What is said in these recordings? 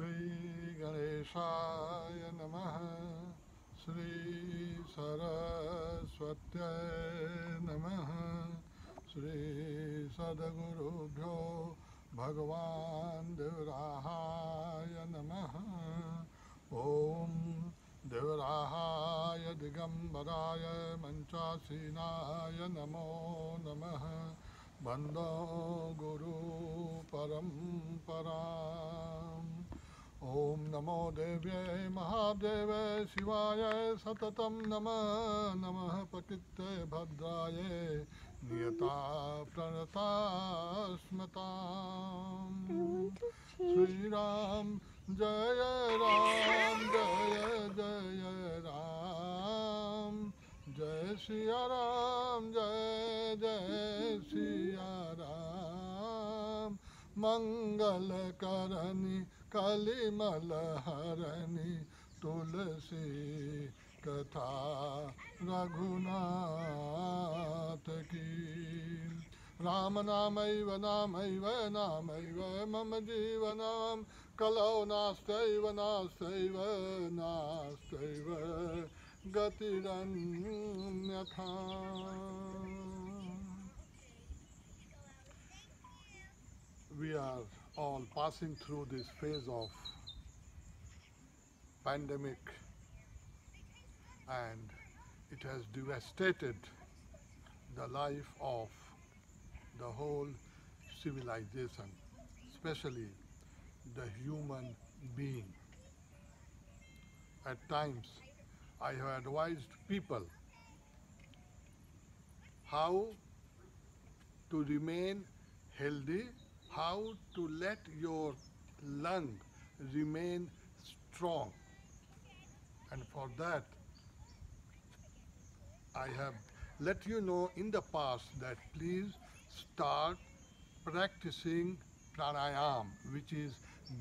श्री गणेशाय नमः। श्री सरस्वत्यै नमः। श्री सद्गुरुभ्यो भगवान् देवराहाय नमः। ओम देवराहाय दिगंबराय मंचासीनाय नमो नमः। वंदो गुरु परंपराम्। ओम नमो देव्यै महादेवे शिवाय सततं नमः। नमः प्रकृते भद्राय नियता प्रणता स्मताम्। श्री राम जय राम जय जय राम। जय सिया राम जय जय सिया राम। मंगल करनी कलिमल हरनी तुलसी कथा रघुनाथ की। राम नामैव नामैव नामैव मम जीवनं कलौ नास्त्यैव नास्त्यैव नास्त्यैव गतिरन्यथा। We are all passing through this phase of pandemic, and it has devastated the life of the whole civilization, especially the human being. At times, I have advised people how to remain healthy, how to let your lung remain strong. And for that, I have let you know in the past that please start practicing pranayam, which is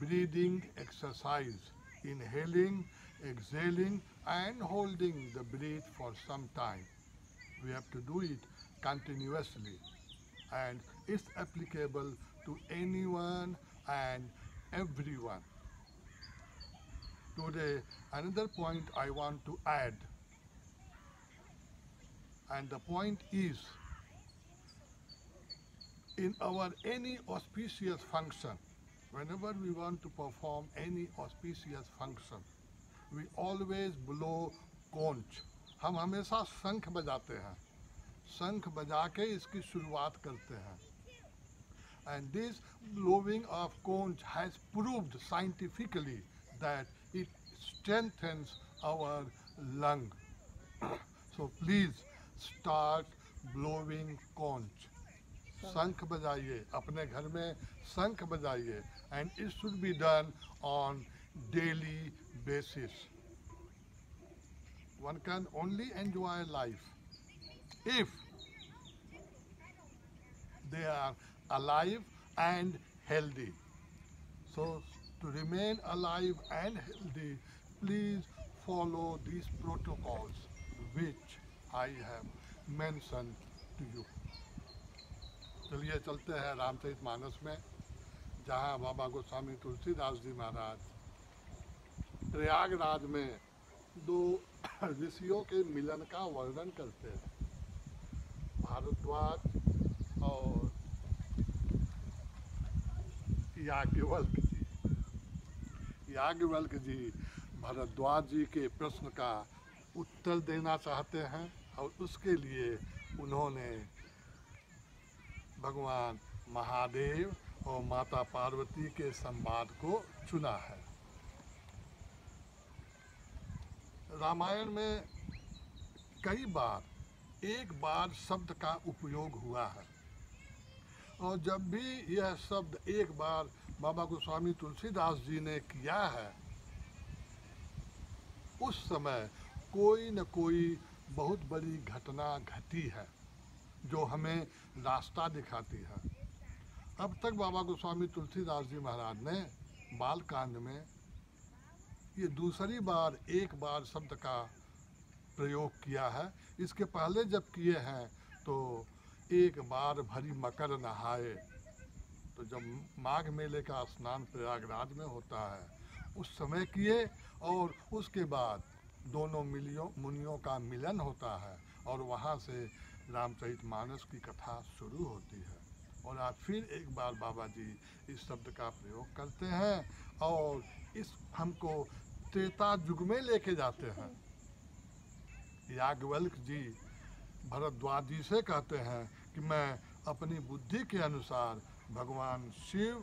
breathing exercise, inhaling, exhaling and holding the breath for some time. We have to do it continuously, and it's applicable to anyone and everyone. Today, another point I want to add, and the point is, in our any auspicious function, whenever we want to perform any auspicious function, we always blow conch. हम हमेशा शंख बजाते हैं, शंख बजा के इसकी शुरुआत करते हैं. And this blowing of conch has proved scientifically that it strengthens our lung. So please start blowing conch. शंख बजाइए, अपने घर में शंख बजाइए, and it should be done on daily basis. One can only enjoy life if they are alive and healthy. So to remain alive and healthy, please follow these protocols which I have mentioned to you. चलिए चलते हैं रामचरितमानस में, जहाँ बाबा गोस्वामी तुलसीदास जी महाराज प्रयागराज में दो ऋषियों के मिलन का वर्णन करते हैं, भारद्वाज और याज्ञवल्क्य जी. याज्ञवल्क्य जी भारद्वाज जी के प्रश्न का उत्तर देना चाहते हैं, और उसके लिए उन्होंने भगवान महादेव और माता पार्वती के संवाद को चुना है. रामायण में कई बार एक बार शब्द का उपयोग हुआ है, और जब भी यह शब्द एक बार बाबा गोस्वामी तुलसीदास जी ने किया है, उस समय कोई न कोई बहुत बड़ी घटना घटी है जो हमें रास्ता दिखाती है. अब तक बाबा गोस्वामी तुलसीदास जी महाराज ने बालकांड में ये दूसरी बार एक बार शब्द का प्रयोग किया है. इसके पहले जब किए हैं तो एक बार भरी मकर नहाए, तो जब माघ मेले का स्नान प्रयागराज में होता है उस समय किए और उसके बाद दोनों मुनियों का मिलन होता है और वहाँ से रामचरितमानस की कथा शुरू होती है। और आज फिर एक बार बाबा जी इस शब्द का प्रयोग करते हैं और इस हमको त्रेता युग में लेके जाते हैं। याज्ञवल्क्य जी भरद्वाज जी से कहते हैं कि मैं अपनी बुद्धि के अनुसार भगवान शिव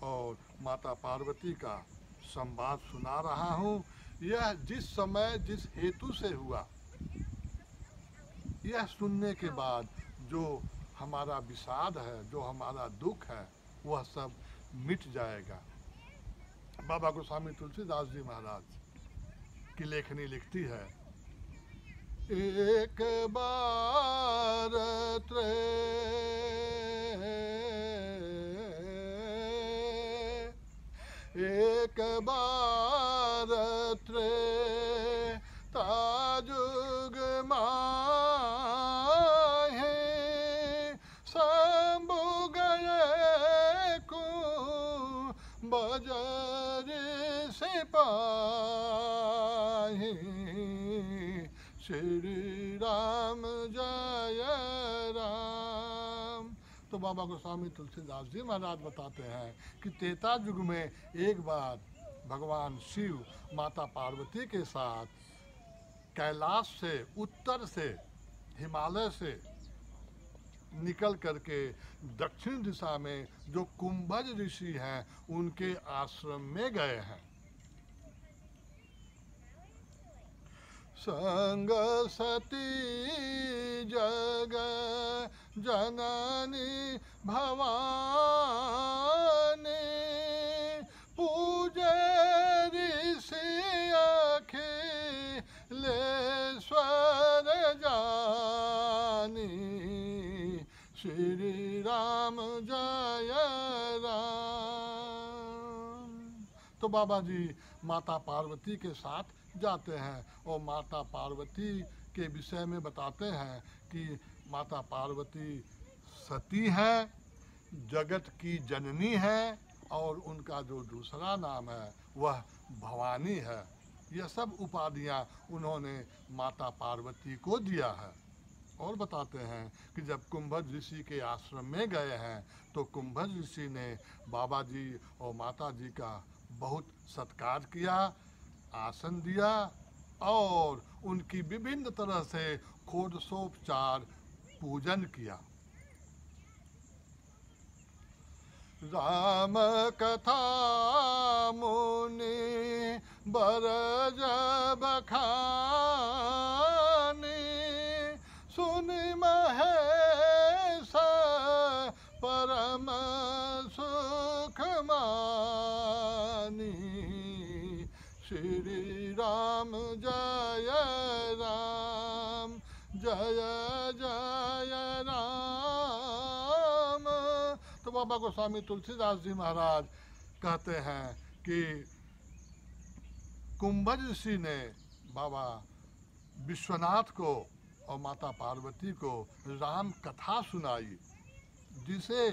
और माता पार्वती का संवाद सुना रहा हूँ। यह जिस समय जिस हेतु से हुआ, यह सुनने के बाद जो हमारा विषाद है, जो हमारा दुख है, वह सब मिट जाएगा। बाबा गोस्वामी तुलसीदास जी महाराज की लेखनी लिखती है, एक बार एक बार ताजुग माहे शंभु गए को बजर से पाहे श्री राम जय राम। तो बाबा गोस्वामी तुलसीदास जी महाराज बताते हैं कि त्रेता युग में एक बार भगवान शिव माता पार्वती के साथ कैलाश से, उत्तर से, हिमालय से निकल करके दक्षिण दिशा में जो कुंभज ऋषि हैं उनके आश्रम में गए हैं। संग सती जग जननी भवानी पूजे ऋषि अखिलेश्वर जानी श्री राम जय राम। तो बाबा जी माता पार्वती के साथ जाते हैं और माता पार्वती के विषय में बताते हैं कि माता पार्वती सती है, जगत की जननी है और उनका जो दूसरा नाम है वह भवानी है। यह सब उपाधियां उन्होंने माता पार्वती को दिया है। और बताते हैं कि जब कुंभज ऋषि के आश्रम में गए हैं तो कुंभज ऋषि ने बाबा जी और माता जी का बहुत सत्कार किया, आसन दिया और उनकी विभिन्न तरह से षोडशोपचार पूजन किया। राम कथा मुनि बरज बखानी सुनि महेश परम सुख मानी श्री राम जय राम जय जय राम। तो बाबा गोस्वामी तुलसीदास जी महाराज कहते हैं कि कुंभज ऋषि ने बाबा विश्वनाथ को और माता पार्वती को राम कथा सुनाई, जिसे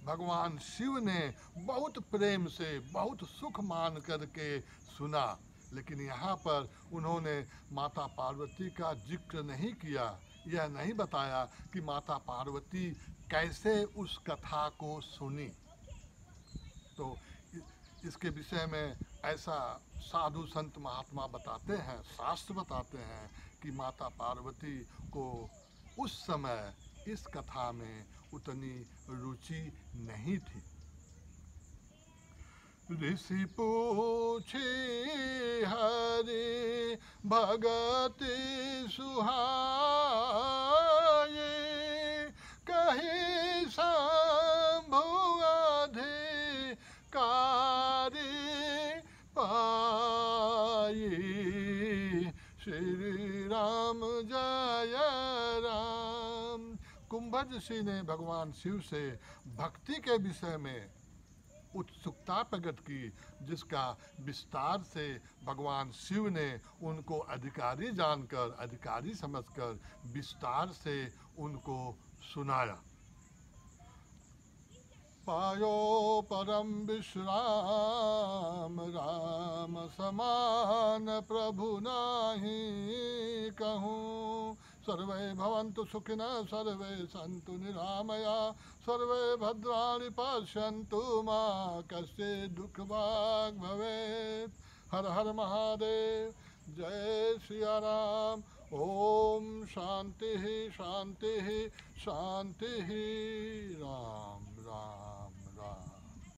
भगवान शिव ने बहुत प्रेम से, बहुत सुख मान करके सुना। लेकिन यहाँ पर उन्होंने माता पार्वती का जिक्र नहीं किया, यह नहीं बताया कि माता पार्वती कैसे उस कथा को सुनी। तो इसके विषय में ऐसा साधु संत महात्मा बताते हैं, शास्त्र बताते हैं कि माता पार्वती को उस समय इस कथा में उतनी रुचि नहीं थी। ऋषि पूछे हरि भगति सुहाए कही शंभु अधिकारी पाई श्री राम जय राम। कुंभज ऋषि ने भगवान शिव से भक्ति के विषय में उत्सुकता प्रकट की, जिसका विस्तार से भगवान शिव ने उनको अधिकारी जानकर, अधिकारी समझकर विस्तार से उनको सुनाया। पायो परम विश्राम, राम समान प्रभु नाही कहूँ। सर्वे भवन्तु सुखिनः, सर्वे सन्तु निरामया, सर्वे भद्राणि पश्यन्तु मा कश्चित् दुःखभाग् भवेत्। हर हर महादेव। जय सिया राम। ओम शांति शांति शांति। राम राम।